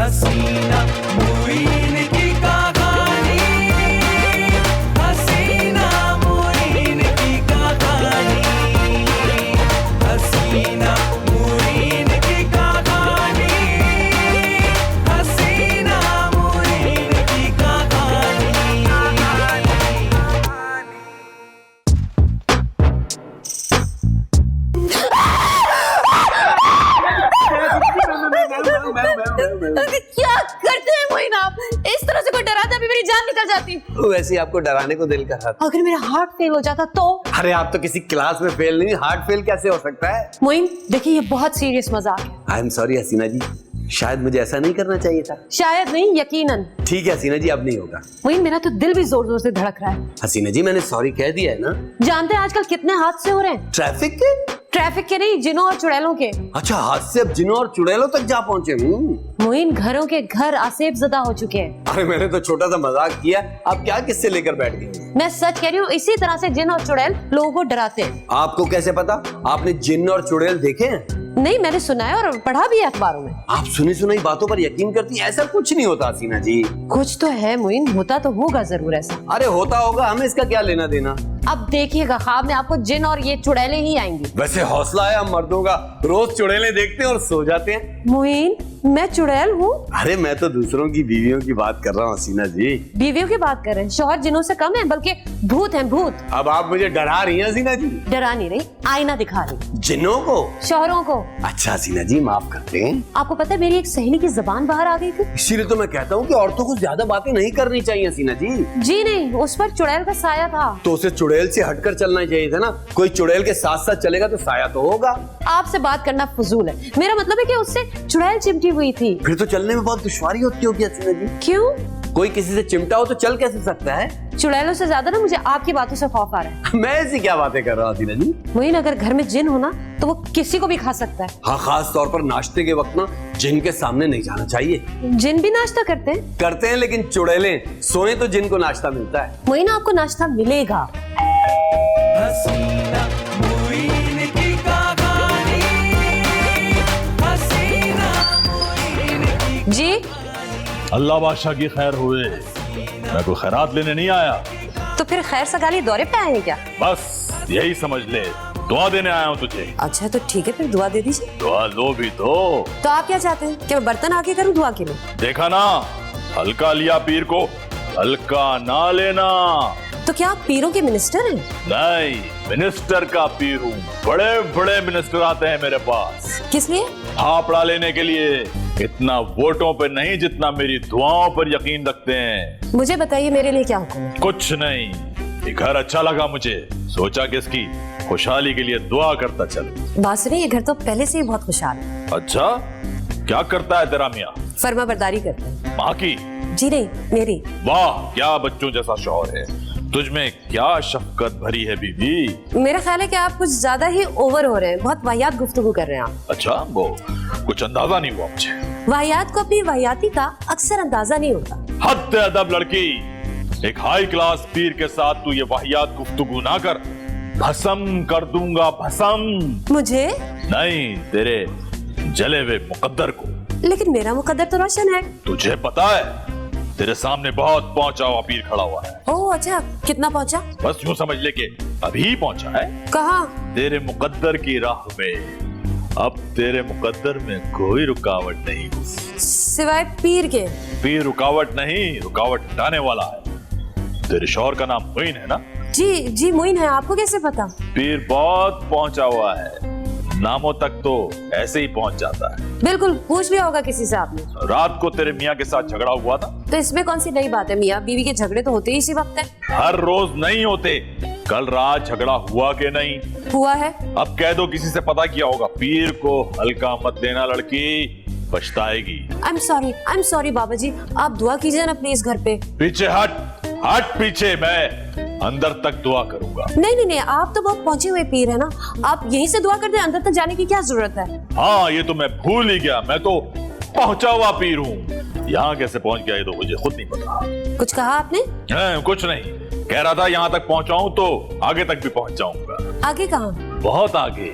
हसीना मुईन की कहानी, हसीना मुईन की कहानी, हसीना मुईन की कहानी, हसीना मुईन की कहानी। क्या करते हैं मोइन आप? इस तरह से कोई डराता अभी मेरी जान निकल जाती। वैसे ही आपको डराने को दिल कर रहा था। अगर मेरा हार्ट फेल हो जाता तो? अरे आप तो किसी क्लास में फेल नहीं, हार्ट फेल कैसे हो सकता है? मोइन देखिए, ये बहुत सीरियस मजाक है। आई एम सॉरी हसीना जी, शायद मुझे ऐसा नहीं करना चाहिए था। शायद नहीं, यकीनन। ठीक है हसीना जी, अब नहीं होगा। मोइन मेरा तो दिल भी जोर जोर से धड़क रहा है। हसीना जी मैंने सॉरी कह दिया है ना। जानते हैं आजकल कितने हादसे हो रहे हैं? ट्रैफिक के नहीं, जिनों और चुड़ैलों के। अच्छा, हादसे अब जिनों और चुड़ैलों तक जा पहुंचे। मोइन घरों के घर आसेब ज़दा हो चुके हैं। अरे मैंने तो छोटा सा मजाक किया, आप क्या किससे लेकर बैठ गई? मैं सच कह रही हूँ, इसी तरह से जिन और चुड़ैल लोगों को डराते हैं। आपको कैसे पता? आपने जिन्न और चुड़ैल देखे हैं? नहीं, मैंने सुना है और पढ़ा भी है अखबारों में। आप सुनी सुनाई बातों पर यकीन करती हैं? ऐसा कुछ नहीं होता हसीना जी। कुछ तो है मोइन, होता तो होगा जरूर ऐसा। अरे होता होगा, हमें इसका क्या लेना देना। अब देखिएगा, ख्वाब में आपको जिन और ये चुड़ैलें ही आएंगी। वैसे हौसला है हम मर्दों का, रोज चुड़ैलें देखते हैं और सो जाते हैं। मोइन मैं चुड़ैल हूँ? अरे मैं तो दूसरों की बीवियों की बात कर रहा हूँ हसीना जी। बीवियों की बात कर रहे हैं? शौहर जिनों से कम है, बल्कि भूत हैं भूत। अब आप मुझे डरा रही हैं हसीना जी। डरा नहीं रही, आईना दिखा रही। जिन्नों को? शौहरों को। अच्छा हसीना जी, माफ करते हैं। आपको पता है मेरी एक सहेली की जबान बाहर आ गई थी। इसीलिए तो मैं कहता हूँ कि औरतों को ज्यादा बातें नहीं करनी चाहिए हसीना जी। जी नहीं, उस पर चुड़ैल का साया था। तो उसे चुड़ैल से हटकर चलना चाहिए था ना। कोई चुड़ैल के साथ साथ चलेगा तो साया तो होगा। आपसे बात करना फजूल है। मेरा मतलब है कि उससे चुड़ैल चिमटी हुई थी। फिर तो चलने में बहुत दुश्वारी होती होगी हसीना जी। क्यों? कोई किसी से चिमटा हो तो चल कैसे सकता है? चुड़ैलों से ज्यादा ना मुझे आपकी बातों से खौफ आ रहा है। मैं ऐसी क्या बातें कर रहा हूँ हसीना जी? मोइन अगर घर में जिन हो ना तो वो किसी को भी खा सकता है। हाँ, खास तौर पर नाश्ते के वक्त ना जिन के सामने नहीं जाना चाहिए। जिन भी नाश्ता करते हैं? करते हैं, लेकिन चुड़ैलें सोए तो जिन को नाश्ता मिलता है। मोइन आपको नाश्ता मिलेगा। हसीना मुईन की कहानी, हसीना मुईन की। जी अल्लाह बादशाह की खैर हुए। मैं कोई खैरात लेने नहीं आया। तो फिर खैर सगाली दौरे पे आए हैं क्या? बस यही समझ ले, दुआ देने आया हूँ तुझे। अच्छा तो ठीक है, फिर दुआ दे दीजिए। दुआ लो भी तो आप क्या चाहते हैं कि मैं बर्तन आके करूं दुआ के लिए? देखा ना, हल्का लिया पीर को, हल्का ना लेना। तो क्या आप पीरों के मिनिस्टर हैं? नहीं, मिनिस्टर का पीर हूँ। बड़े बड़े मिनिस्टर आते हैं मेरे पास। किस लिए? हापड़ा लेने के लिए। इतना वोटों पे नहीं जितना मेरी दुआओं पर यकीन रखते हैं। मुझे बताइए मेरे लिए क्या हुक्म है? कुछ नहीं, ये घर अच्छा लगा मुझे, सोचा कि इसकी खुशहाली के लिए दुआ करता चल। बात सुनिए, ये घर तो पहले से ही बहुत खुशहाल है। अच्छा, क्या करता है तेरा मियाँ? फर्मा बरदारी करते हैं। माँ की? जी नहीं, मेरी। वाह, क्या बच्चों जैसा शौहर है। तुझमें क्या शफकत भरी है बीवी। मेरा ख्याल है कि आप कुछ ज्यादा ही ओवर हो रहे हैं, बहुत वाहियात गुफ्तगू कर रहे हैं आप। अच्छा, वो कुछ अंदाजा नहीं हुआ मुझे। वाहियात को अपनी वाहियाती का अक्सर अंदाजा नहीं होता। हद अदब लड़की, एक हाई क्लास पीर के साथ तू ये वाहियात गुफ्तगू ना कर, भस्म कर दूंगा भस्म। मुझे नहीं, तेरे जले हुए मुकद्दर को। लेकिन मेरा मुकद्दर तो रोशन है। तुझे पता है तेरे सामने बहुत पहुंचा हुआ पीर खड़ा हुआ है। ओह अच्छा, कितना पहुंचा? बस यूं समझ ले कि अभी पहुंचा है। कहाँ? तेरे मुकद्दर की राह में। अब तेरे मुकद्दर में कोई रुकावट नहीं, सिवाय पीर के। पीर रुकावट नहीं, रुकावट हटाने वाला है। तेरे शौहर का नाम मोइन है ना? जी जी मोइन है। आपको कैसे पता? पीर बहुत पहुंचा हुआ है, नामों तक तो ऐसे ही पहुंच जाता है। बिल्कुल, पूछ लिया होगा किसी से आपने। रात को तेरे मियाँ के साथ झगड़ा हुआ था। तो इसमें कौन सी नई बात है? मियाँ बीवी के झगड़े तो होते ही इसी वक्त है। हर रोज नहीं होते। कल रात झगड़ा हुआ कि नहीं? हुआ है। अब कह दो किसी से पता किया होगा। पीर को हल्का मत देना लड़की, पछताएगी। आई एम सॉरी बाबा जी, आप दुआ कीजिए ना प्लीज घर पे। पीछे हट, हट पीछे, मैं अंदर तक दुआ करूंगा। नहीं, आप तो बहुत पहुंचे हुए पीर है ना, आप यहीं से दुआ कर दे, अंदर तक जाने की क्या जरूरत है? हाँ, ये तो मैं भूल ही गया, मैं तो पहुंचा हुआ पीर हूँ। यहाँ कैसे पहुंच गया ये तो मुझे खुद नहीं पता। कुछ कहा आपने? कुछ नहीं, कह रहा था यहाँ तक पहुंचाऊं तो आगे तक भी पहुंच जाऊंगा। आगे कहाँ? बहुत आगे,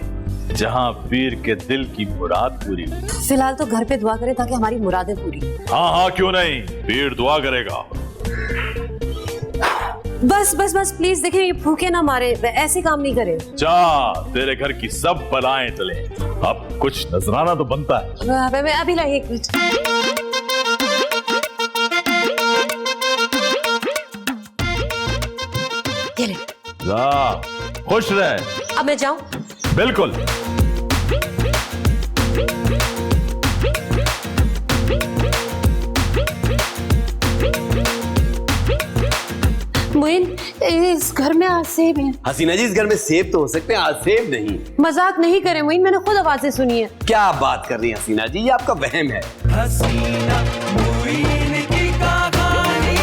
जहां पीर के दिल की मुराद पूरी हो। फिलहाल तो घर पे दुआ करें ताकि हमारी मुरादें पूरी हो। हाँ हाँ क्यों नहीं, पीर दुआ करेगा। बस बस बस प्लीज देखिए, ये भूखे ना मारे, ऐसे काम नहीं करे। जा, तेरे घर की सब बलाएं टले। अब कुछ नजराना तो बनता है। मैं अभी लाई, एक मिनट। ये ले। जा, खुश रह। अब मैं जाऊं? बिल्कुल। मोइन, इस घर में आज सेब है। हसीना जी, इस घर में सेब तो हो सकते हैं, आज सेब नहीं। मजाक नहीं करे मोइन, मैंने खुद आवाजें सुनी है। क्या आप बात कर रही हैं हसीना जी, ये आपका वहम है। हसीना मुइन की कहानी,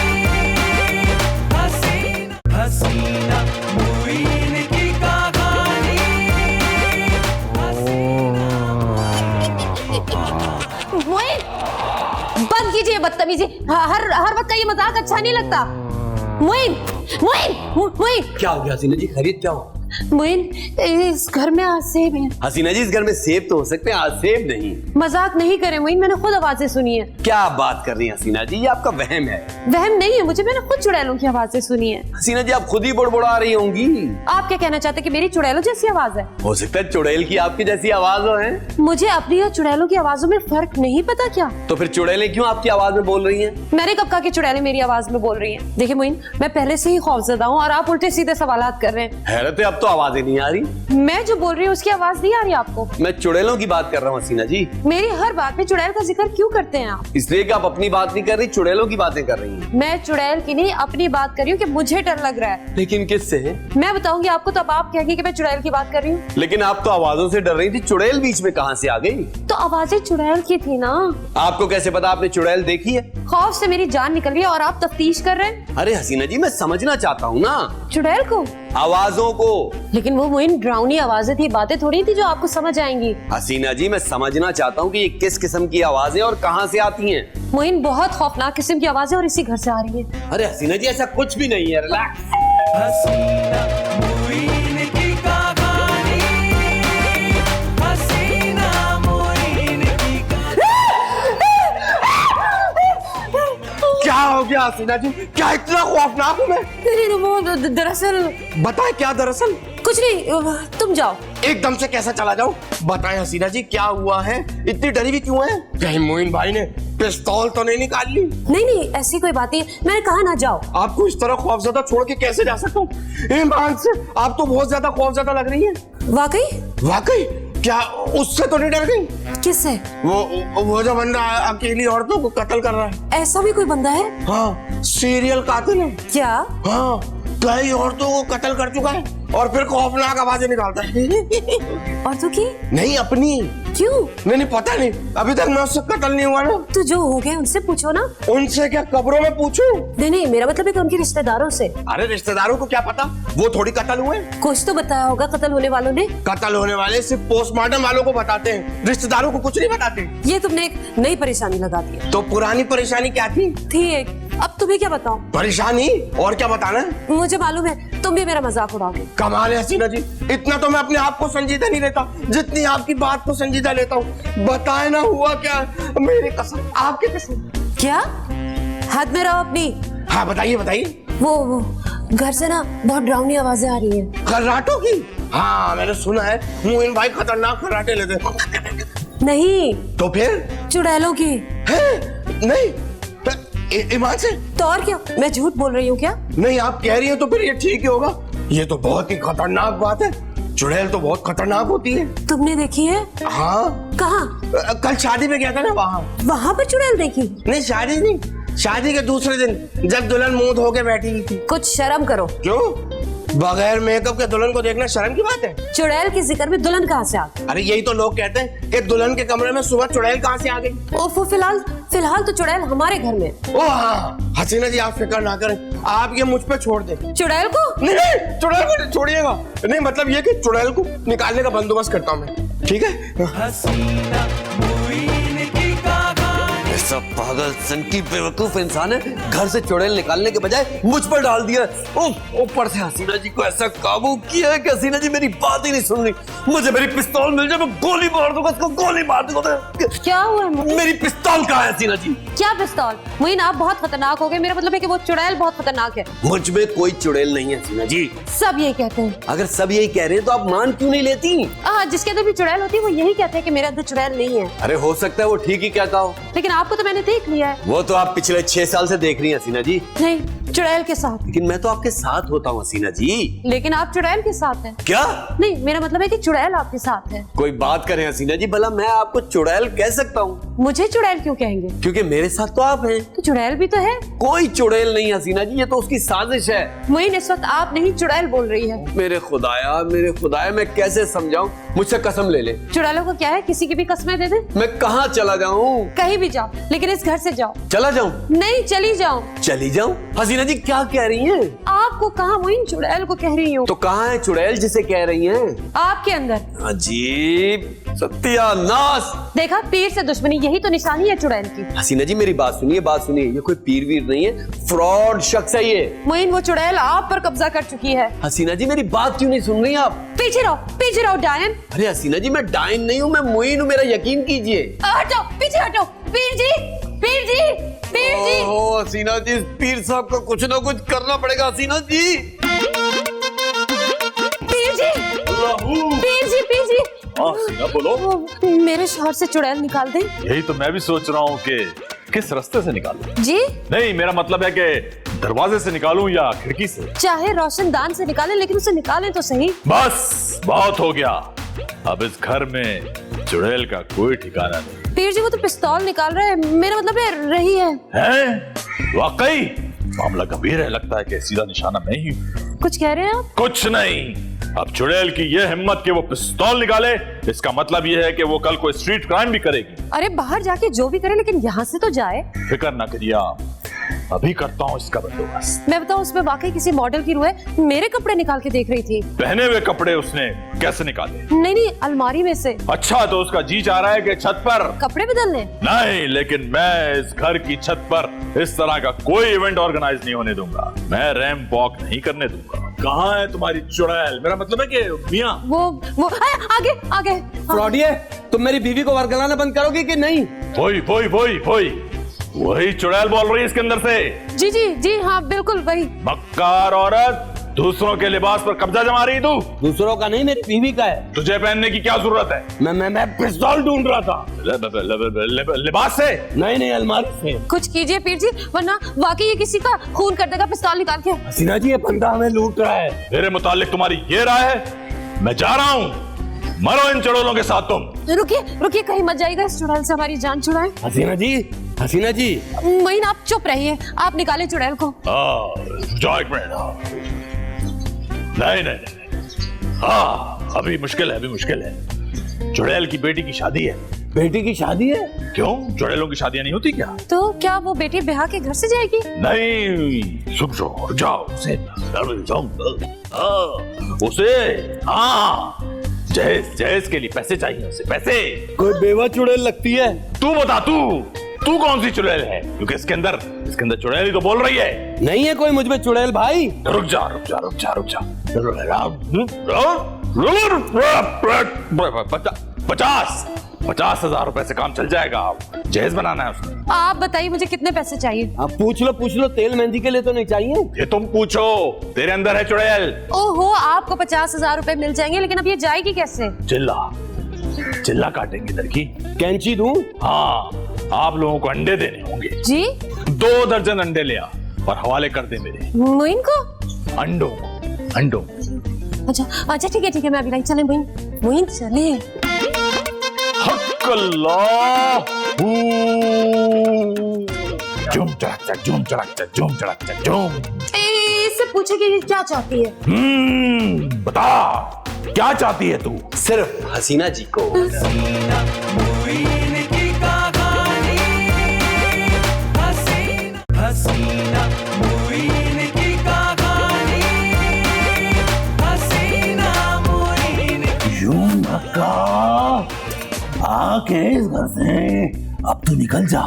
हसीना हसीना मुइन की कहानी, मोइन, बंद कीजिए बदतमीजी। हर वक्त का ये मजाक अच्छा नहीं लगता। मोइन, मोइन, मोइन, क्या हो गया हसीना जी, खरीद क्या हो? मोइन, इस घर में आज सेब है। हसीना जी, इस घर में सेब तो हो सकते हैं, आज सेब नहीं। मजाक नहीं करे मोइन, मैंने खुद आवाजें सुनी है। क्या आप बात कर रही हैं हसीना जी, ये आपका वहम है। वहम नहीं है मुझे, मैंने खुद चुड़ैलों की आवाजें सुनी है। हसीना जी, आप खुद ही बुड़बुड़ा रही होंगी। आप क्या कहना चाहते हैं कि मेरी चुड़ैलों जैसी आवाज है? हो सकता है चुड़ैल की आपकी जैसी आवाज हो है। मुझे अपनी और चुड़ैलों की आवाजों में फर्क नहीं पता क्या? तो फिर चुड़ैलें क्यों आपकी आवाज में बोल रही हैं? मैंने कब कहा कि चुड़ैलें मेरी आवाज में बोल रही हैं? देखिए मोइन, मैं पहले से ही खौफजदा हूँ और आप उल्टे सीधे सवालात कर रहे हैं। हैरत है, अब तो आवाजें नहीं आ रही। मैं जो बोल रही हूँ उसकी आवाज नहीं आ रही आपको? मैं चुड़ैलों की बात कर रहा हूँ हसीना जी। मेरी हर बात में चुड़ैल का जिक्र क्यों करते हैं आप? इसलिए कि आप अपनी बात नहीं कर रही, चुड़ैलों की बातें कर रही हैं। मैं चुड़ैल की नहीं अपनी बात कर रही हूँ कि मुझे डर लग रहा है। लेकिन किससे? मैं बताऊंगी आपको, तब आप कहेंगे कि मैं चुड़ैल की बात कर रही हूँ। लेकिन आप तो आवाजों से डर रही थी, चुड़ैल बीच में कहाँ से आ गई? तो आवाजें चुड़ैल की थी ना। आपको कैसे पता? आपने चुड़ैल देखी है? खौफ से मेरी जान निकल रही है और आप तफ्तीश कर रहे हैं अरे हसीना जी, मैं समझना चाहता हूँ ना चुड़ैल को, आवाजों को। लेकिन वो मोइन डरावनी आवाजें थी, बातें थोड़ी थी जो आपको समझ आएंगी। हसीना जी, मैं समझना चाहता हूँ कि ये किस किस्म की आवाजें और कहाँ से आती हैं। मोइन, बहुत खौफनाक किस्म की आवाजें और इसी घर से आ रही है। अरे हसीना जी, ऐसा कुछ भी नहीं है, रिलैक्स। हसीना मुइन की कहानी, हसीना मुइन की क्या हो गया हसीना जी, क्या इतना खौफनाक हूँ मैं? नहीं, वो दरअसल बताए क्या दरअसल? कुछ नहीं, तुम जाओ। एकदम से कैसा चला जाऊं? बताएं हसीना जी, क्या हुआ है? इतनी डरी हुई क्यों है? कहीं मोइन भाई ने पिस्तौल तो नहीं निकाल ली? नहीं, ऐसी कोई बात नहीं, मैंने कहा ना जाओ। आपको इस तरह खौफजदा छोड़ के कैसे जा सकता हूँ? ईमान से आप तो बहुत ज्यादा खौफजदा लग रही है। वाकई? वाकई? क्या उससे तो नहीं डर गई? किससे? वो जो बंदा अकेली औरतों को कत्ल कर रहा है। ऐसा भी कोई बंदा है? हाँ, सीरियल कातिल है। क्या? हाँ, कई औरतों को कत्ल कर चुका है और फिर खौफनाक आवाजें निकालता है। और तू की? नहीं, अपनी। क्यों? नहीं, पता नहीं, अभी तक मैं उससे कत्ल नहीं हुआ ना। तो जो हो गया उनसे पूछो ना। उनसे क्या कब्रों में पूछूं? नहीं, मेरा मतलब है कि उनके रिश्तेदारों से। अरे रिश्तेदारों को क्या पता, वो थोड़ी कत्ल हुए। कुछ तो बताया होगा कत्ल होने वालों ने। कत्ल होने वाले सिर्फ पोस्टमार्टम वालों को बताते हैं, रिश्तेदारों को कुछ नहीं बताते। ये तुमने एक नई परेशानी लगा दी। तो पुरानी परेशानी क्या थी? एक, अब तुम्हें क्या बताऊं? परेशानी और क्या बताना है? मुझे मालूम है तुम भी मेरा मजाक उड़ाओगे। कमाल है हसीना जी, इतना तो मैं अपने आप को संजीदा नहीं लेता जितनी आपकी बात को संजीदा लेता हूँ। बताए ना हुआ क्या? मेरी कसम, आपकी कसम। क्या? हाथ में रहो अपनी। हाँ बताइए। वो घर से ना बहुत डरावनी आवाजें आ रही हैं। खर्राटों की? हाँ, मैंने सुना है मोइन भाई खतरनाक खर्राटे लेते। नहीं, तो फिर? चुड़ैलों की। है? नहीं, ईमान से? तो और क्या, मैं झूठ बोल रही हूँ क्या? नहीं, आप कह रही हैं तो फिर ये ठीक ही होगा। ये तो बहुत ही खतरनाक बात है, चुड़ैल तो बहुत खतरनाक होती है। तुमने देखी है? हाँ। कहाँ? कल शादी में गया था ना, वहाँ पर चुड़ैल देखी? नहीं, शादी नहीं, शादी के दूसरे दिन जब दुल्हन मुंह धो के बैठी हुई थी। कुछ शर्म करो। क्यों? बगैर मेकअप के दुल्हन को देखना शर्म की बात है? चुड़ैल के जिक्र में दुल्हन कहाँ से आ गई? अरे यही तो लोग कहते हैं कि दुल्हन के कमरे में सुबह चुड़ैल कहाँ से आ गई। ओफो, फिलहाल तो चुड़ैल हमारे घर में। ओ हाँ, हसीना जी आप फिक्र ना करें, आप ये मुझ पे छोड़ दें। चुड़ैल को? नहीं, चुड़ैल को छोड़िएगा नहीं, मतलब ये कि चुड़ैल को निकालने का बंदोबस्त करता हूँ मैं, ठीक है? हसीना मुइन की कहानी, सा पागल सनकी बेवकूफ इंसान है, घर से चुड़ैल निकालने के बजाय मुझ पर डाल दिया। ऊपर से हसीना जी को ऐसा काबू किया है कि हसीना जी मेरी बात ही नहीं सुन रही। मुझे मेरी पिस्तौल मिल जाए, मैं गोली मार दूंगा उसको, गोली मार दूंगा। क्या हुआ है मोइन? मेरी पिस्तौल कहाँ है हसीना जी? क्या पिस्तौल? मोइन आप बहुत खतरनाक हो गए। मेरा मतलब है कि वो चुड़ैल बहुत खतरनाक है। मुझ में कोई चुड़ैल नहीं है हसीना जी। सब यही कहते हैं। अगर सब यही कह रहे हैं तो आप मान क्यों नहीं लेती? जिसके अंदर भी चुड़ैल होती है वो यही कहते हैं कि मेरे अंदर चुड़ैल नहीं है। अरे हो सकता है वो ठीक ही कहता हो, लेकिन आपको तो मैंने देख लिया है। वो तो आप पिछले 6 साल से देख रही हैं हसीना जी। नहीं, चुड़ैल के साथ। लेकिन मैं तो आपके साथ होता हूँ हसीना जी। लेकिन आप चुड़ैल के साथ हैं। क्या? नहीं, मेरा मतलब है कि चुड़ैल आपके साथ है। कोई बात करें हसीना जी, भला मैं आपको चुड़ैल कह सकता हूँ? मुझे चुड़ैल क्यों कहेंगे? क्योंकि मेरे साथ तो आप हैं। तो चुड़ैल भी तो है। कोई चुड़ैल नहीं हसीना जी, ये तो उसकी साजिश है। मोइन इस वक्त आप नहीं चुड़ैल बोल रही है। मेरे खुदाया मैं कैसे समझाऊं? मुझसे कसम ले ले। चुड़ैलों को क्या है, किसी की भी कसमें दे दे। मैं कहाँ चला जाऊं? कहीं भी जाओ, लेकिन इस घर से जाओ। चला जाऊं? नहीं, चली जाओ। चली जाऊं? हसीना जी क्या कह रही हैं? आपको कहा मोइन, चुड़ैल को कह रही हूँ। तो कहाँ है चुड़ैल जिसे कह रही हैं? आपके अंदर। अजीब सत्यानाश। देखा, पीर से दुश्मनी, यही तो निशानी है चुड़ैल की। हसीना जी मेरी बात सुनिए, ये कोई पीर वीर नहीं है, फ्रॉड शख्स है ये। मोइन वो चुड़ैल आप पर कब्जा कर चुकी है। हसीना जी मेरी बात क्यों नहीं सुन रही आप? पीछे रहो डायन। अरे हसीना जी मैं डायन नहीं हूँ, मैं मोइन हूँ, मेरा यकीन कीजिए। हटो, पीछे हटो। पीर जी। ओहो हसीना जी, इस पीर साहब को कुछ ना कुछ करना पड़ेगा हसीना जी। पीर जी। हाँ हसीना बोलो। मेरे शहर से चुड़ैल निकाल दे। यही तो मैं भी सोच रहा हूँ कि किस रास्ते से निकालूं। जी नहीं, मेरा मतलब है कि दरवाजे से निकालूं या खिड़की से। चाहे रोशनदान से निकालें, लेकिन उसे निकालें तो सही। बस बहुत हो गया, अब इस घर में चुड़ैल का कोई ठिकाना नहीं। पीर जी वो तो पिस्तौल निकाल रहा है, मेरा मतलब है रही है। वाकई मामला गंभीर है, लगता है कि सीधा निशाना मैं ही हूं। कुछ कह रहे हैं आप? कुछ नहीं, अब चुड़ैल की यह हिम्मत कि वो पिस्तौल निकाले, इसका मतलब यह है कि वो कल को स्ट्रीट क्राइम भी करेगी। अरे बाहर जाके जो भी करे, लेकिन यहाँ से तो जाए। फिक्र ना करिए आप, अभी करता हूँ इसका बंदोबस्त। मैं बताऊँ, उसमें वाकई किसी मॉडल की रूह है। मेरे कपड़े निकाल के देख रही थी। पहने हुए कपड़े उसने कैसे निकाले? नहीं, अलमारी में से। अच्छा, तो उसका जी चाह रहा है कि छत पर कपड़े बदलने? नहीं, लेकिन मैं इस घर की छत पर इस तरह का कोई इवेंट ऑर्गेनाइज नहीं होने दूंगा। मैं रैंप वॉक नहीं करने दूंगा। कहाँ है तुम्हारी चुड़ैल? मेरा मतलब है कि मियां। वो आगे। फ्रॉडिये, तुम मेरी बीवी को वर्गलाना बंद करोगे कि नहीं? वही चुड़ैल बोल रही है इसके अंदर से। जी हाँ, बिल्कुल वही। मक्कार औरत, दूसरों के लिबास पर कब्जा जमा रही तू। दूसरों का नहीं, मेरी बीवी का है। तुझे पहनने की क्या जरूरत है? मैं पिस्तौल ढूंढ रहा था। लिबास से? नहीं, अलमारी से। कुछ कीजिए पीर जी, वरना वाकई ये किसी का खून कर देगा पिस्तौल निकाल के। हसीना जी ये बंदा हमें लूट रहा है। मेरे मुतालिक तुम्हारी ये राय है? मैं जा रहा हूँ, मरो इन चुड़ैलों के साथ तुम। रुकिए, कहीं मत जाइएगा, इस चुड़ैल से हमारी जान छुड़ाए। हसीना जी मोइन आप चुप रहिए, आप निकाले चुड़ैल को। जाओ एक मिनट। नहीं, हाँ अभी मुश्किल है। चुड़ैल की बेटी की शादी है। बेटी की शादी है? क्यों, चुड़ैलों की शादियां नहीं होती क्या? तो क्या वो बेटी ब्याह के घर से जाएगी? नहीं, सुन जाओ उसे हाँ जहेज के लिए पैसे चाहिए, उसे पैसे। कोई बेवा चुड़ैल लगती है। तू बता, तू कौन सी चुड़ैल है? क्योंकि इसके अंदर चुड़ैल ही तो बोल रही है। नहीं है कोई मुझ में चुड़ैल भाई। रुक जा। 50,000 रुपए से काम चल जाएगा। जहेज बनाना है उसमें। आप बताइए मुझे कितने पैसे चाहिए? आप पूछ लो, तेल मेहंदी के लिए तो नहीं चाहिए? ये तुम पूछो, तेरे अंदर है चुड़ैल। ओहो, आपको 50,000 रुपए मिल जाएंगे, लेकिन अब ये जाएगी कैसे? चिल्ला काटेंगे लड़की। कैंची दूं? हाँ, आप लोगों को अंडे देने होंगे। जी 2 दर्जन अंडे ले आ और हवाले कर दे मेरे। मोइन को? अंडों। अच्छा ठीक है, मैं अभी लाई। चले मोइन चले। हक अल्लाह। झूम चढ़क। इससे पूछे कि ये क्या चाहती है? बता, क्या चाहती है तू? सिर्फ हसीना जी को। हसीना मोइन की कहानी, हसीना मोइन की कहानी, हसीना मोइन की। यूं मक्का आके इस घर से अब तू निकल जा,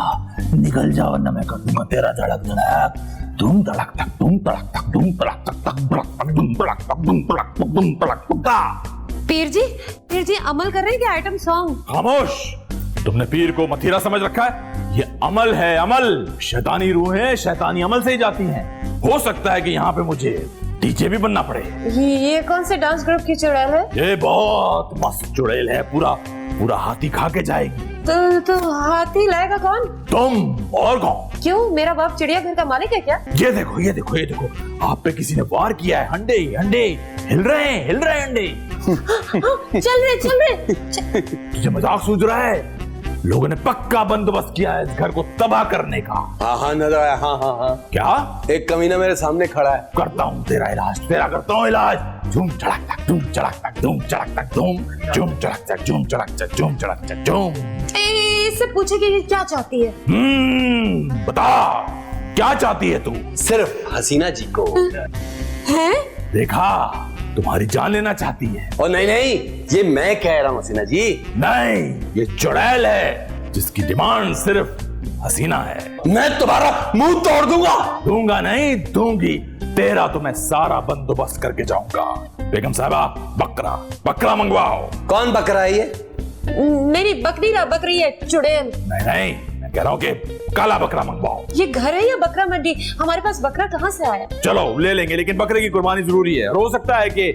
निकल जाओ वरना मैं कर दूंगा तेरा धड़क धड़क। तुम तड़क तक तुम तड़क तक तुम तड़क तक तक तड़क तक तुम तड़क तक तुम तड़क तक तुम तड़क तक। पीर जी अमल कर रहे हैं क्या आइटम सॉन्ग? खामोश, तुमने पीर को मथीरा समझ रखा है? ये अमल है अमल। शैतानी रूहें शैतानी अमल से ही जाती हैं। हो सकता है कि यहाँ पे मुझे डीजे भी बनना पड़े। ये कौन से डांस ग्रुप की चुड़ैल है? ये बहुत मस्त चुड़ैल है, पूरा पूरा हाथी खा के जाएगी। तो हाथी लाएगा कौन? तुम और कौन? क्यों, मेरा बाप चिड़ियाघर का मालिक है क्या? ये देखो ये देखो ये देखो, आप पे किसी ने वार किया है। अंडे अंडे हिल रहे हैं अंडे। चल रहे तुझे मजाक सूझ रहा है? लोगों ने पक्का बंदोबस्त किया है इस घर को तबाह करने का। हाँ नजर आया। हाँ। क्या? एक कमीना मेरे सामने खड़ा है। करता हूँ तेरा इलाज, तेरा करता हूँ इलाज। झूम चढ़क तक झूम चढ़क तक झूम चढ़क तक झूम चढ़क तक झूम चढ़क तक झूम चढ़क तक झूम। इससे पूछे कि ये क्या चाहती है? बता क्या चाहती है तू? सिर्फ हसीना जी को। हैं? देखा, तुम्हारी जान लेना चाहती है। और नहीं, ये मैं कह रहा हूँ हसीना जी। नहीं, ये चुड़ैल है जिसकी डिमांड सिर्फ हसीना है। मैं तुम्हारा मुंह तोड़ दूंगा। दूंगा नहीं, दूंगी। तेरा तो मैं सारा बंदोबस्त करके जाऊंगा। बेगम साहबा, बकरा मंगवाओ। कौन बकरा है ये? नहीं, बकरी है चुड़ैल। नहीं, मैं कह रहा हूँ कि काला बकरा मंगवाओ। ये घर है या बकरा मंडी? हमारे पास बकरा कहाँ से आया? चलो ले लेंगे, लेकिन बकरे की कुर्बानी जरूरी है। और हो सकता है कि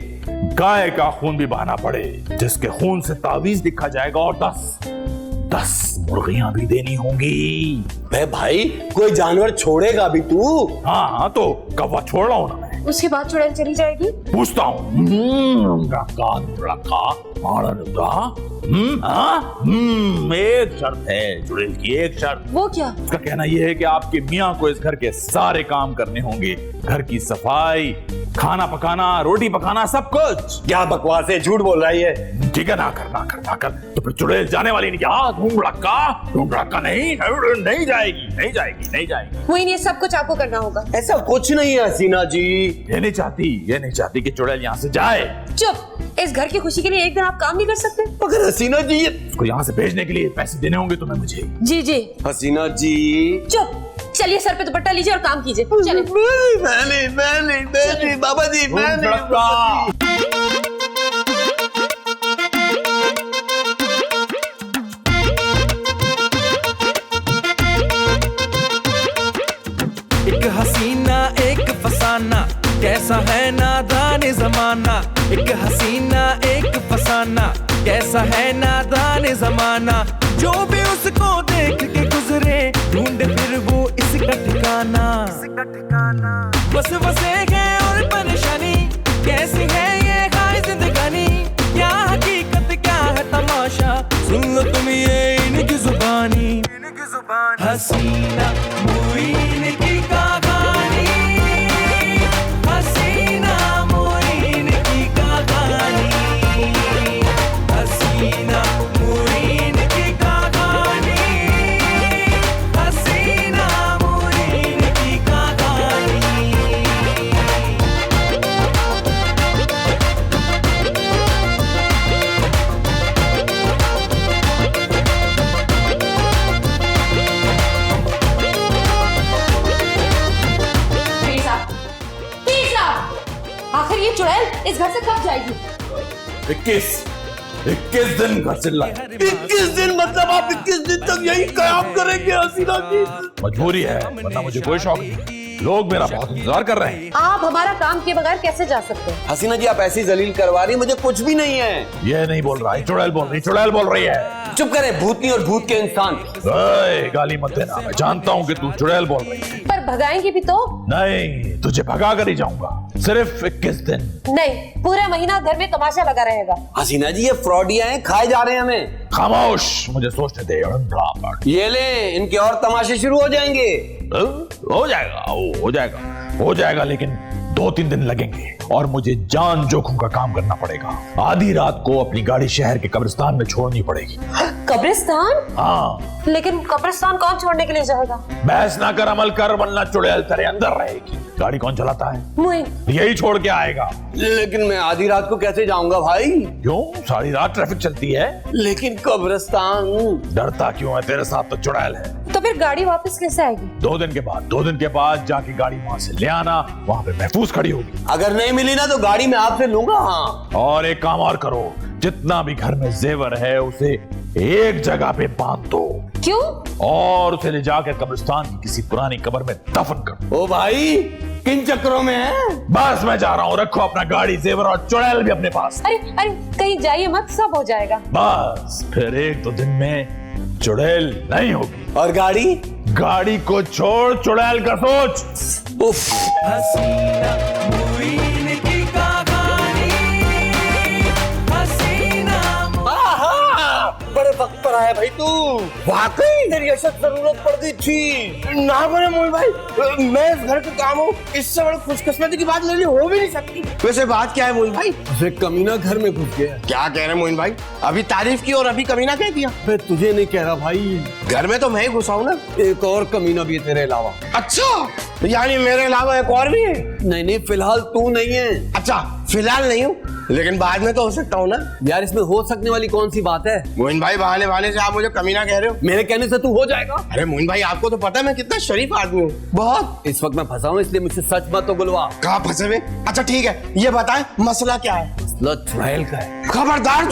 गाय का खून भी बहाना पड़े, जिसके खून से तावीज लिखा जाएगा और 10 मुर्गियां भी देनी होंगी। भाई कोई जानवर छोड़ेगा भी तू? हाँ, तो कौवा छोड़ रहा हूँ ना मैं। उसके बाद चुड़ैल चली जाएगी? पूछता हूँ। एक शर्त है चुड़ैल की, एक शर्त। वो क्या? उसका कहना यह है कि आपके मियाँ को इस घर के सारे काम करने होंगे। घर की सफाई, खाना पकाना, रोटी पकाना, सब कुछ। क्या बकवास है, झूठ बोल रहा है ये। ठीक है, ना कर। तो फिर चुड़ैल जाने वाली नहीं क्या? ढूंढ नहीं जाएगी। वही नहीं, सब कुछ आपको करना होगा। ऐसा कुछ नहीं है हसीना जी। ये नहीं चाहती कि चुड़ैल यहाँ से जाए। चुप, इस घर की खुशी के लिए एक दिन आप काम नहीं कर सकते? मगर हसीना जी, उसको यहाँ से भेजने के लिए पैसे देने होंगे तुम्हें मुझे। जी। हसीना जी चुप, चलिए सर पे दुपट्टा लीजिए और काम कीजिए। चलिए। मैं बाबा जी, एक हसीना एक फसाना, कैसा है नादान जमाना। एक हसीना एक फसाना, कैसा है नादान जमाना। जो भी उसको देख के गुजरे, ढूंढे फिर वो इसका ठिकाना। बस बसे है और परेशानी, कैसी है ये खाई जिंदगानी। क्या हकीकत क्या है तमाशा, सुन लो तुम ये इनकी जुबानी। हसीना मुईन की कहानी, हसीना मुईन की कहानी, हसीना मुईन की कहानी, हसीना मुईन की कहानी। आखिर ये चुड़ैल इस घर से कब जाएगी? 21 दिन घर से लाए। 21 दिन मतलब आप 21 दिन तक यही काम करेंगे हसीना जी? मजबूरी है, वरना मुझे कोई शौक नहीं। लोग मेरा बहुत इंतजार कर रहे हैं। आप हमारा काम किए बगैर कैसे जा सकते हैं? हसीना जी, आप ऐसी जलील करवा रही, मुझे कुछ भी नहीं है। ये नहीं बोल रहा है, चुड़ैल बोल रही है। चुप करें, भूतनी और भूत के इंसान। गाली मत देना, मैं जानता हूँ कि तू चुड़ैल बोल रही है। पर भगाएंगे भी तो? नहीं, तुझे भगा कर ही जाऊंगा। सिर्फ 21 दिन नहीं, पूरा महीना घर में तमाशा लगा रहेगा। हसीना जी, ये फ्रॉडिया हैं, खाए जा रहे हैं हमें। खामोश, मुझे सोचने दे। ये ले, इनके और तमाशे शुरू हो जाएंगे। हो जाएगा, लेकिन 2-3 दिन लगेंगे और मुझे जान जोखिम का काम करना पड़ेगा। आधी रात को अपनी गाड़ी शहर के कब्रिस्तान में छोड़नी पड़ेगी। कब्रिस्तान? हाँ। लेकिन कब्रिस्तान कौन छोड़ने के लिए जाएगा? बहस ना कर, अमल कर, वरना चुड़ैल तेरे अंदर रहेगी। गाड़ी कौन चलाता है? मुईन। यही छोड़ के आएगा। लेकिन मैं आधी रात को कैसे जाऊंगा भाई? क्यों? सारी रात ट्रैफिक चलती है। लेकिन कब्रिस्तान। डरता क्यों है? तेरे साथ तो चुड़ैल है। तो फिर गाड़ी वापस कैसे आएगी? 2 दिन के बाद जाके गाड़ी वहां से ले आना, वहां पे महफूज खड़ी होगी। अगर नहीं मिली ना तो गाड़ी में आपसे लूंगा। हाँ, और एक काम और करो, जितना भी घर में जेवर है उसे एक जगह पे बांध दो। क्यों? और उसे ले जाकर कब्रिस्तान की किसी पुरानी कब्र में दफन कर दो। ओ भाई, किन चक्करों में है? बस मैं जा रहा हूँ, रखो अपना गाड़ी, जेवर और चुड़ैल भी अपने पास। अरे अरे कहीं जाइए मत, सब हो जाएगा। बस फिर 1-2 दिन में चुड़ैल नहीं होगी। और गाड़ी? गाड़ी को छोड़, चुड़ैल का सोच। उफ, हसीना मुइन की कहानी, हसीना बड़े वक्त पर आया भाई तू। वाकई तेरी अशद जरूरत पड़ गई थी। ना करे मोहित भाई, मैं इस घर के काम हूँ, इससे बड़ी खुशकिस्मती की बात मेरे लिए हो भी नहीं सकती। वैसे बात क्या है मोहित भाई? अरे कमीना घर में घुस गया। क्या कह रहे मोहित भाई? अभी तारीफ की और अभी कमीना कह दिया। मैं तुझे नहीं कह रहा भाई, घर में तो मैं ही घुसा हूँ ना। एक और कमीना भी है तेरे अलावा। अच्छा, यानी मेरे अलावा एक और भी है? नहीं, फिलहाल तू नहीं है। अच्छा, फिलहाल नहीं हूँ, लेकिन बाद में तो हो सकता हूँ ना। यार इसमें हो सकने वाली कौन सी बात है? मोहित भाई, बहाने से आप मुझे कमीना कह रहे हो? मेरे कहने से तू हो जाएगा? अरे मोहित भाई, आपको तो पता है मैं कितना शरीफ आदमी हूँ। बहुत। इस वक्त मैं फंसा हूँ, इसलिए मुझसे सच मत तो बुलवा। कहाँ फंसे हुए? अच्छा ठीक है, ये बताएं मसला क्या है? मसला चुड़ैल का है। खबरदार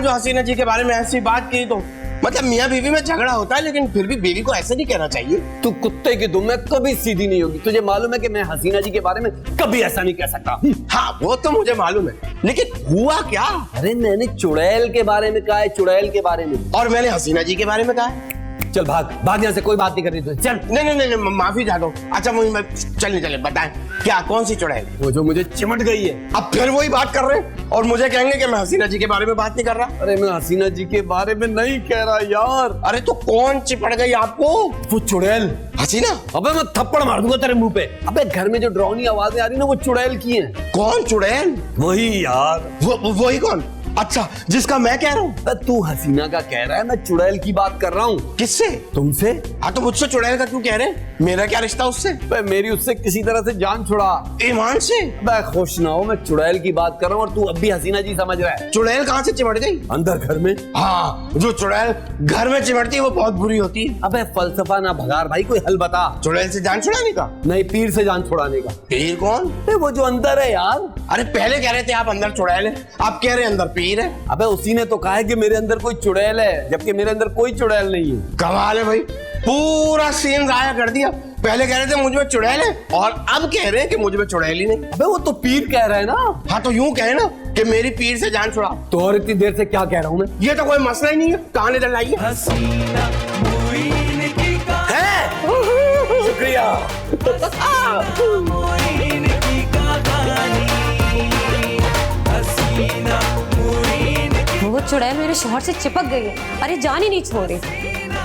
जो हसीना जी के बारे में ऐसी बात की तो मतलब मियाँ बीवी में झगड़ा होता है, लेकिन फिर भी बीवी को ऐसे नहीं कहना चाहिए। तू कुत्ते की दुम में कभी सीधी नहीं होगी। तुझे मालूम है कि मैं हसीना जी के बारे में कभी ऐसा नहीं कह सकता। हाँ, वो तो मुझे मालूम है, लेकिन हुआ क्या? अरे मैंने चुड़ैल के बारे में कहा है, चुड़ैल के बारे में। और मैंने हसीना जी के बारे में कहा है। चल भाग यहाँ से, कोई बात नहीं करनी तुझे। चल। नहीं, माफी चाहता हूँ। अच्छा मोहित भाई, चले बताएं क्या, कौन सी चुड़ैल? वो जो मुझे चिमट गई है। अब फिर वही बात कर रहे हैं और मुझे कहेंगे कि मैं हसीना जी के बारे में बात नहीं कर रहा। अरे मैं हसीना जी के बारे में नहीं कह रहा यार। अरे तो कौन चिपट गई आपको? वो चुड़ैल। हसीना? अबे मैं थप्पड़ मार दूंगा तेरे मुंह पे। अबे घर में जो डरावनी आवाजें आ रही ना, वो चुड़ैल की हैं। कौन चुड़ैल? वही यार। वही कौन? अच्छा, जिसका मैं कह रहा हूँ। तू हसीना का कह रहा है, मैं चुड़ैल की बात कर रहा हूँ। किससे? तुमसे। हाँ, तो मुझसे चुड़ैल का क्यों कह रहे हैं? मेरा क्या रिश्ता उससे? मेरी उससे किसी तरह से जान छुड़ा। ईमान से? मैं खुश ना हो, मैं चुड़ैल की बात कर रहा हूँ और तू अब भी हसीना जी समझ रहा है। चुड़ैल कहाँ से चिमट गई? अंदर घर में। हाँ, जो चुड़ैल घर में चिमटती है वो बहुत बुरी होती है। अबे फलसफा ना भगार भाई, कोई हल बता। चुड़ैल से जान छुड़ाने का? नहीं, पीर से जान छुड़ाने का। पीर कौन? वो जो अंदर है यार। अरे पहले कह रहे थे आप अंदर चुड़ैल है, आप कह रहे अंदर पीर है। अबे उसी ने तो कहा है कि मेरे अंदर कोई चुड़ैल है, जबकि मेरे अंदर कोई चुड़ैल नहीं है। कमाल है भाई, पूरा सीन जाया कर दिया। पहले कह रहे थे मुझ में चुड़ैल है और अब कह रहे हैं कि मुझ में चुड़ैल ही नहीं। अबे वो तो पीर कह रहा है ना। हाँ, तो यूं कहे ना कि मेरी पीर से जान छुड़ा। तो और इतनी देर से क्या कह रहा हूँ मैं? ये तो कोई मसला ही नहीं है, कहां ले लाइए। हसीना मुइन की शुक्रिया। मुइन की कहानी, हसीना मुइन की। वो चुड़ैल मेरे शौहर से चिपक गई है। अरे जान ही नहीं छोड़ रही।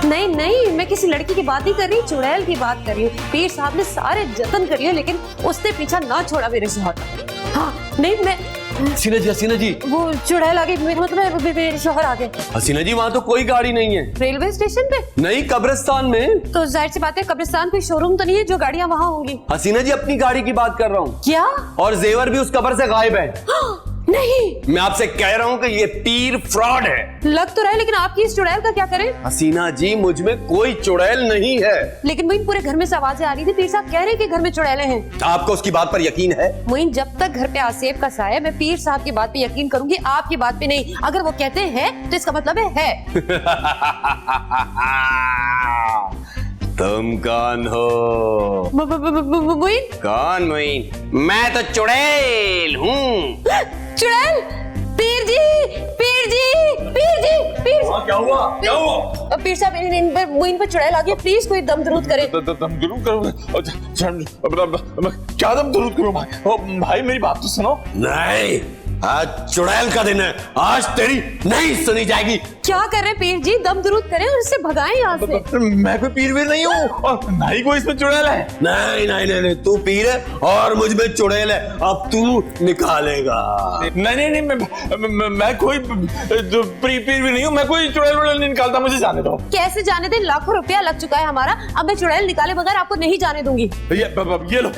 नहीं, मैं किसी लड़की की बात नहीं कर रही, चुड़ैल की बात कर रही हूँ। पीर साहब ने सारे जतन कर लिए, लेकिन उसने पीछा ना छोड़ा मेरे शौहर का। हाँ, नहीं मैं हसीना जी। वो चुड़ैल आ गई, मतलब मेरे शौहर आ गए। हसीना जी, वहाँ तो कोई गाड़ी नहीं है। रेलवे स्टेशन पे? नहीं, कब्रिस्तान में। तो जाहिर सी बात है, कब्रिस्तान कोई शोरूम तो नहीं है जो गाड़ियाँ वहाँ होंगी। हसीना जी, अपनी गाड़ी की बात कर रहा हूँ। क्या? और जेवर भी उस कब्र से गायब है। नहीं, मैं आपसे कह रहा हूँ कि ये पीर फ्रॉड है। लग तो रहा है, लेकिन आपकी इस चुड़ैल का क्या करें? हसीना जी, मुझ में कोई चुड़ैल नहीं है। लेकिन मोइन, पूरे घर में से आवाजें आ रही थी, पीर साहब कह रहे हैं कि घर में चुड़ैलें हैं। आपको उसकी बात पर यकीन है? मोइन, जब तक घर पे आसेब का साया है, मैं पीर साहब की बात पे यकीन करूंगी, आपकी बात पे नहीं। अगर वो कहते हैं तो इसका मतलब है। तुम कौन हो? मोइन? कौन मोइन? मैं तो चुड़ैल हूँ। चुड़ैल? पीर जी। क्या हुआ? पीर साहब, मोइन पर चुड़ैल आ गया, प्लीज कोई दम दरूद करे। दम जरूर करूँ। क्या दम जरूर करूँ भाई, मेरी बात तो सुनो। नहीं, आज चुड़ैल का दिन है, आज तेरी नहीं सुनी जाएगी। क्या कर रहे पीर जी? दम दरूद करें और इससे भगाएं यहाँ से। मैं कोई पीर वीर नहीं हूँ और ना ही कोई इसमें चुड़ैल है। नहीं, तू पीर है और मुझ में चुड़ैल है। अब तू निकालेगा। नहीं, मैं कोई पीर भी नहीं हूँ, मैं कोई चुड़ैल वुड़ैल नहीं निकालता, मुझे जाने दो। कैसे जाने दे? लाखों रुपया लग चुका है हमारा, अब मैं चुड़ैल निकाले बगैर आपको नहीं जाने दूंगी। ये लो।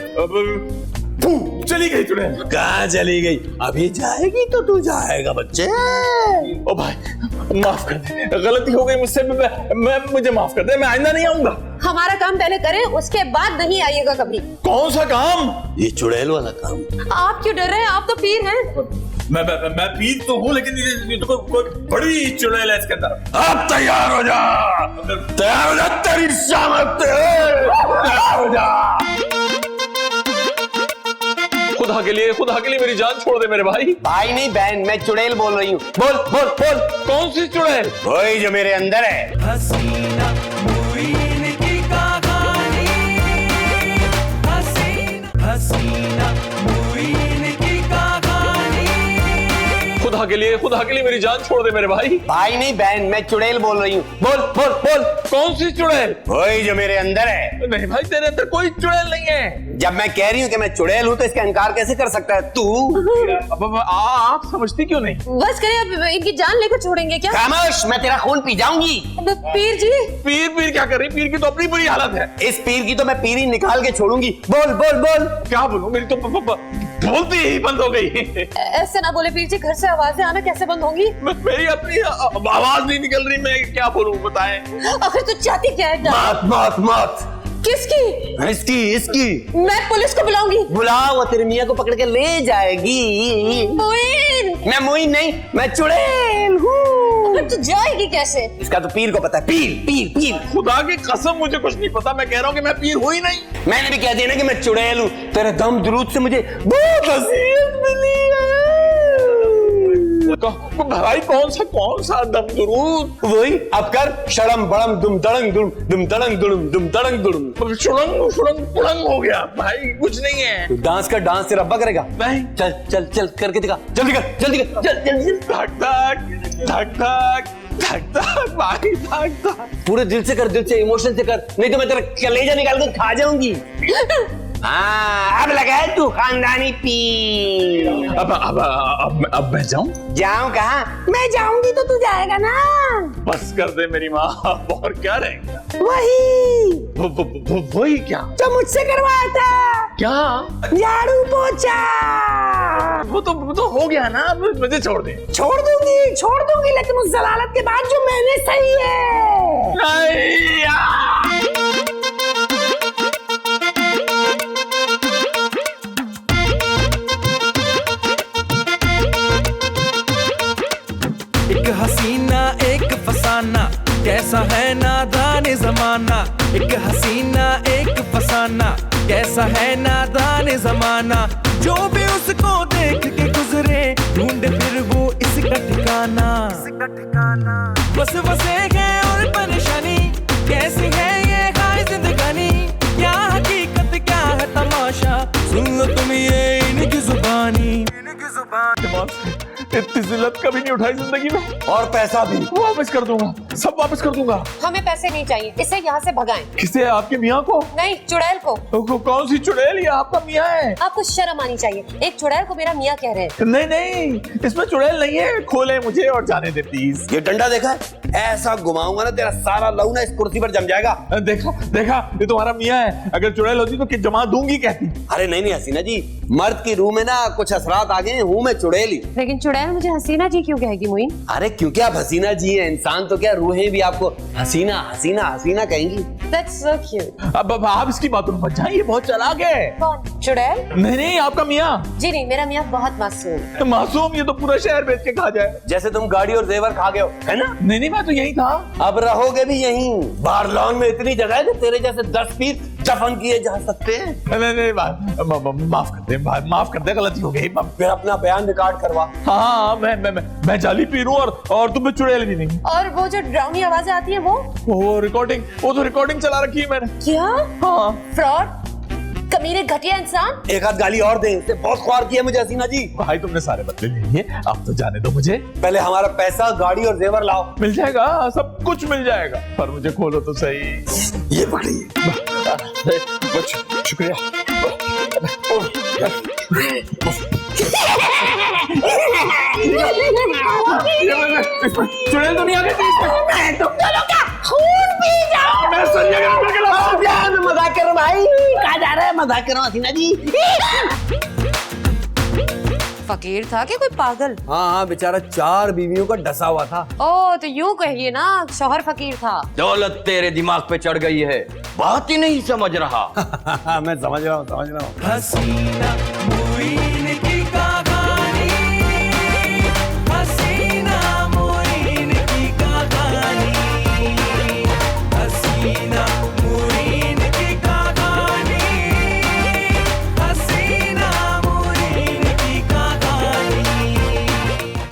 चली गई चुड़ैल। कहाँ चली गई? अभी जाएगी तो तू जाएगा बच्चे। ओ भाई माफ कर दे, गलती हो गई मुझसे। मैं मुझे माफ कर दे, मैं आइंदा नहीं आऊंगा। हमारा काम पहले करें, उसके बाद नहीं आइएगा कभी। कौन सा काम? ये चुड़ैल वाला काम। आप क्यों डर रहे हैं? आप तो पीर हैं। मैं पीर तो हूँ, लेकिन ये तो कोई बड़ी चुड़ैल है इसके अंदर। अब तैयार हो जा, तैयार हो जा, तेरी शामत तैयार हो जा। खुदा के लिए मेरी जान छोड़ दे मेरे भाई। भाई नहीं बहन, मैं चुड़ैल बोल रही हूँ। बोल बोल बोल। कौन सी चुड़ैल? वही जो मेरे अंदर है। हसीना मुइन की कहानी, हसीना मुइन की कहानी। खुदा के लिए मेरी जान छोड़ दे मेरे भाई। भाई नहीं बहन, मैं चुड़ैल बोल रही हूँ। बोल बोल बोल। कौन सी चुड़ैल? वही जो मेरे अंदर है। नहीं भाई, तेरे अंदर कोई चुड़ैल नहीं है। जब मैं कह रही हूँ कि मैं चुड़ैल हूँ तो इसका इनकार कैसे कर सकता है तू? अब आप समझती क्यों नहीं? बस करें, अब इनकी जान लेकर छोड़ेंगे क्या? खामोश, मैं तेरा खून पी जाऊंगी। पीर जी। पीर क्या कर रही? पीर की तो अपनी बुरी हालत है। इस पीर की तो मैं पीरी निकाल के छोड़ूंगी। बोल बोल बोल। क्या बोलूं, मेरी तो बोलती ही बंद हो गई। ऐसे ना बोले पीर जी, घर से आवाजें आना कैसे बंद होंगी? मेरी अपनी आवाज नहीं निकल रही, मैं क्या बोलूं बताएं। आखिर तू चाहती क्या है? मत मत मत। किसकी? इसकी इसकी। मैं पुलिस को बुलाऊंगी। बुलाओ, वो तेरी मियाँ को पकड़ के ले जाएगी। मोइन। मैं मोइन नहीं, मैं चुड़ैल हूँ। फिर तू जाएगी कैसे? इसका तो पीर को पता है। पीर पीर पीर। खुदा की कसम मुझे कुछ नहीं पता। मैं कह रहा हूँ कि मैं पीर हुई नहीं। मैंने भी कह दिया ना कि मैं चुड़ैल हूँ। तेरे दम दुरूद से मुझे बहुत हसीयत मिली है। भाई कौन सा दम दुरूद? वही अब कर। शड़म बड़म दुम दड़ंग दुम दुम दड़ंग दुम दुम दड़ंग दुम। शुड़ंग शुड़ंग पुड़ंग हो गया भाई, कुछ नहीं है। तू डांस कर, डांस तेरा रब्बा करेगा। नहीं। चल चल चल करके दिखा। जल्दी कर जल्दी कर, चल जल्दी। धक धक धक धक धक धक भाई, धक धक। पूरे दिल से कर, दिल से, इमोशन से कर, नहीं तो मैं तेरा कलेजा निकाल कर खा जाऊंगी। हाँ, अब लगा है तू खानदानी पी। अब मैं जाऊं? जाऊं कहाँ? मैं जाऊंगी तो तू जाएगा ना। बस कर दे मेरी माँ। और क्या रहेगा? वही वही क्या? जो मुझसे करवाया था। क्या? झाड़ू पोछा। वो तो हो गया ना, मुझे छोड़ दे। छोड़ दूंगी लेकिन उस जलालत के बाद जो मैंने सही है। नहीं यार। एक हसीना एक फसाना, कैसा है नादान जमाना। एक हसीना एक फसाना, कैसा है नादान जमाना। जो भी उसको देख के गुजरे, ढूंढे फिर वो इसका ठिकाना। बस बसे है और परेशानी, कैसी है ये खाई जिंदगानी। क्या हकीकत क्या है तमाशा, सुन लो तुम ये इनकी जुबानी। इतनी जिल्लत कभी नहीं उठाई जिंदगी में। और पैसा भी वापस कर दूंगा, सब वापस कर दूंगा। हमें पैसे नहीं चाहिए, इसे यहाँ से भगाएं। किसे? आपके मियाँ को? नहीं, चुड़ैल को। कौन सी चुड़ैल? ये आपका मियाँ है। आपको शर्म आनी चाहिए, एक चुड़ैल को मेरा मियाँ कह रहे हैं। नहीं, इसमें चुड़ैल नहीं है। खोले मुझे और जाने दे प्लीज। ये डंडा देखा है? ऐसा घुमाऊंगा ना तेरा सारा लहू ना इस कुर्सी पर जम जाएगा। देखा ये तुम्हारा मियाँ है। अगर चुड़ैल होती तो जमा दूंगी कहती। अरे नहीं हसीना जी, मर्द की रूह में ना कुछ असरात आ गए, हूँ मैं चुड़ैल ही। लेकिन चुड़ैल मुझे हसीना जी क्यों कहेगी मोइन? अरे क्योंकि आप हसीना जी हैं, इंसान तो क्या रूहें भी आपको हसीना हसीना हसीना कहेंगी। That's so cute. अब आप इसकी बातों में मत जाइए, बहुत चालाक है। कौन? चुड़ैल? नहीं, आपका मियाँ। जी नहीं, मेरा मियाँ बहुत मासूम। मासूम? ये तो पूरा शहर बेच के खा जाए। जैसे तुम गाड़ी और जेवर खा गए हो, है ना? नहीं, मैं तो यही था। अब रहोगे भी यहीं। बाहर लॉन में इतनी जगह है कि तेरे जैसे 10 पीर दफन किए जा सकते हैं। नहीं, माफ कर दे, गलती हो गई। फिर अपना बयान रिकॉर्ड करवा। हाँ, मैं जाली पी रहा हूँ और तुम्हें चुड़ैल भी नहीं। और वो जो ड्राउनी आवाजें आती है वो तो रिकॉर्डिंग चला रखी है मैंने। क्या? हाँ। फ्रॉड, कमीने, घटिया इंसान। एक आध गाली और दे, इससे बहुत ख्वार किया मुझे हसीना जी। भाई तुमने सारे बदले ले लिए, अब तो जाने दो मुझे। पहले हमारा पैसा, गाड़ी और जेवर लाओ। मिल जाएगा, सब कुछ मिल जाएगा, पर मुझे खोलो तो सही। ये पकड़िए। शुक्रिया। चुड़ैल तो नहीं आ गई? तुम दोनों का खून पी जाओ। मैं मजाक कर रहा हूँ भाई, कहाँ जा रहा है? मजाक कर रहा हूँ हसीना जी। फकीर था कि कोई पागल? हाँ हाँ, बेचारा 4 बीवियों का डसा हुआ था। ओ तो यूं कहिए ना, शौहर फकीर था। दौलत तेरे दिमाग पे चढ़ गई है, बात ही नहीं समझ रहा। मैं समझ रहा हूँ। हसीना